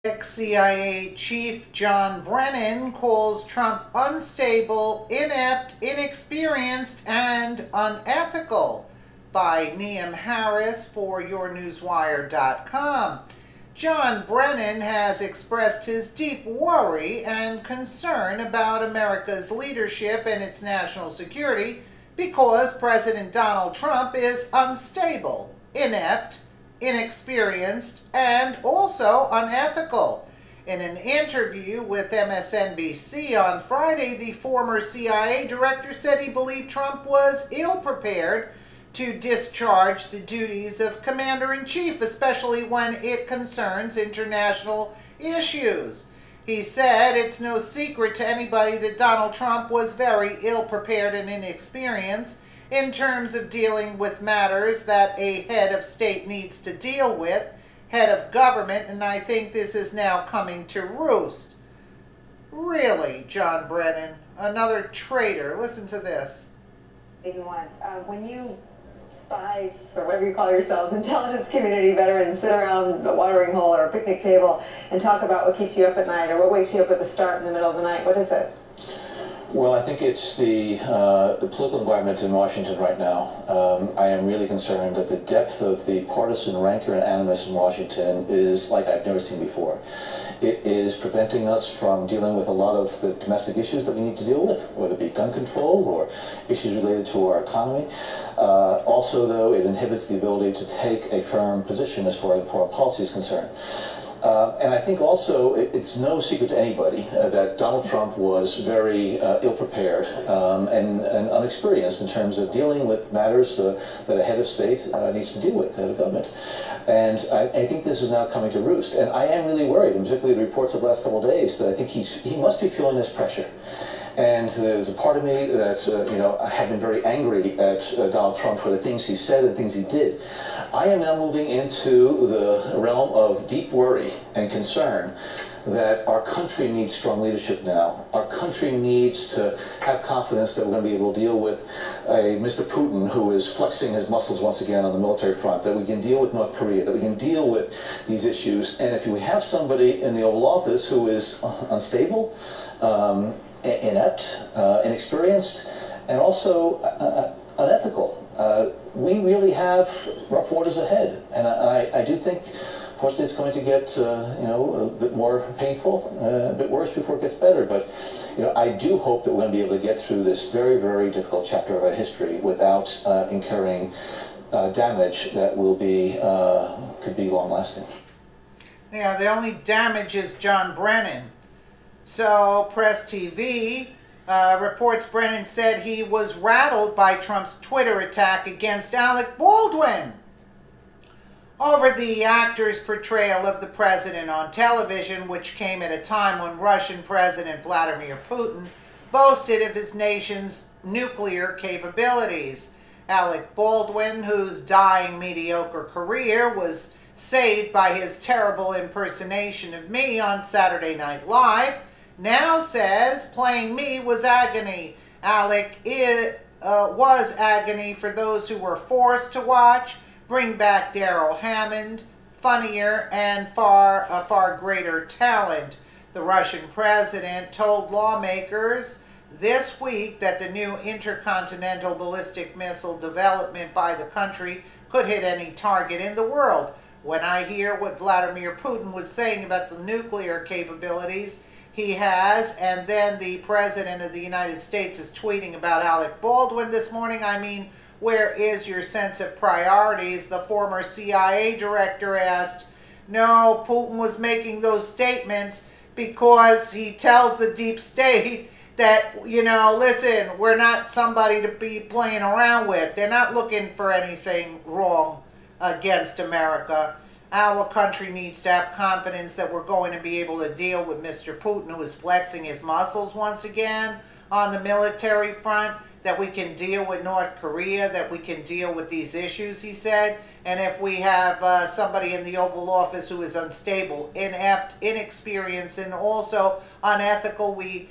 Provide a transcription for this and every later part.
Ex-CIA Chief John Brennan calls Trump unstable, inept, inexperienced, and unethical. By Neam Harris for YourNewsWire.com. John Brennan has expressed his deep worry and concern about America's leadership and its national security because President Donald Trump is unstable, inept, inexperienced, and also unethical. In an interview with MSNBC on Friday, the former CIA director said he believed Trump was ill-prepared to discharge the duties of commander-in-chief, especially when it concerns international issues. He said it's no secret to anybody that Donald Trump was very ill-prepared and inexperienced in terms of dealing with matters that a head of state needs to deal with, head of government, and I think this is now coming to roost. Really, John Brennan, another traitor. Listen to this. Even once, when you spies, or whatever you call yourselves, intelligence community veterans, sit around a watering hole or a picnic table and talk about what keeps you up at night or what wakes you up at the start in the middle of the night, what is it? Well, I think it's the political environment in Washington right now. I am really concerned that the depth of the partisan rancor and animus in Washington is like I've never seen before. It is preventing us from dealing with a lot of the domestic issues that we need to deal with, whether it be gun control or issues related to our economy. Also, though, it inhibits the ability to take a firm position as far as foreign policy is concerned. And I think also it's no secret to anybody that Donald Trump was very ill-prepared and unexperienced in terms of dealing with matters that a head of state needs to deal with, head of government. And I think this is now coming to roost. And I am really worried, and particularly the reports of the last couple of days, that I think he must be feeling this pressure. And there's a part of me that, I have been very angry at Donald Trump for the things he said and things he did. I am now moving into the realm of deep worry and concern that our country needs strong leadership now. Our country needs to have confidence that we're going to be able to deal with a Mr. Putin who is flexing his muscles once again on the military front, that we can deal with North Korea, that we can deal with these issues. And if we have somebody in the Oval Office who is unstable, inept, inexperienced, and also unethical, we really have rough waters ahead. And I do think, fortunately, it's going to get a bit more painful, a bit worse before it gets better. But I do hope that we're going to be able to get through this very, very difficult chapter of our history without incurring damage that will be could be long-lasting. Yeah, the only damage is John Brennan. So, Press TV reports Brennan said he was rattled by Trump's Twitter attack against Alec Baldwin over the actor's portrayal of the president on television, which came at a time when Russian President Vladimir Putin boasted of his nation's nuclear capabilities. Alec Baldwin, whose dying mediocre career was saved by his terrible impersonation of me on Saturday Night Live, now says playing me was agony. Alec was agony for those who were forced to watch. Bring back Daryl Hammond, funnier and a far greater talent. The Russian president told lawmakers this week that the new intercontinental ballistic missile development by the country could hit any target in the world. When I hear what Vladimir Putin was saying about the nuclear capabilities he has, and then the President of the United States is tweeting about Alec Baldwin this morning, I mean, where is your sense of priorities? The former CIA director asked. No, Putin was making those statements because he tells the deep state that, listen, we're not somebody to be playing around with. They're not looking for anything wrong against America. Our country needs to have confidence that we're going to be able to deal with Mr. Putin, who is flexing his muscles once again on the military front, that we can deal with North Korea, that we can deal with these issues, he said. And if we have somebody in the Oval Office who is unstable, inept, inexperienced, and also unethical, we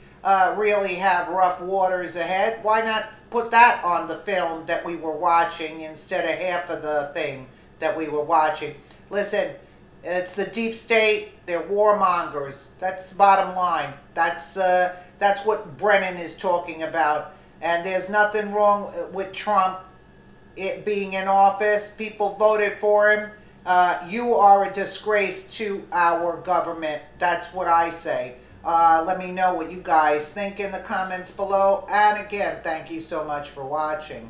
really have rough waters ahead. Why not put that on the film that we were watching instead of half of the thing that we were watching? Listen, It's the deep state. They're warmongers. That's the bottom line. That's what Brennan is talking about. And there's nothing wrong with Trump it being in office. People voted for him. You are a disgrace to our government. That's what I say. Let me know what you guys think in the comments below. And again, thank you so much for watching.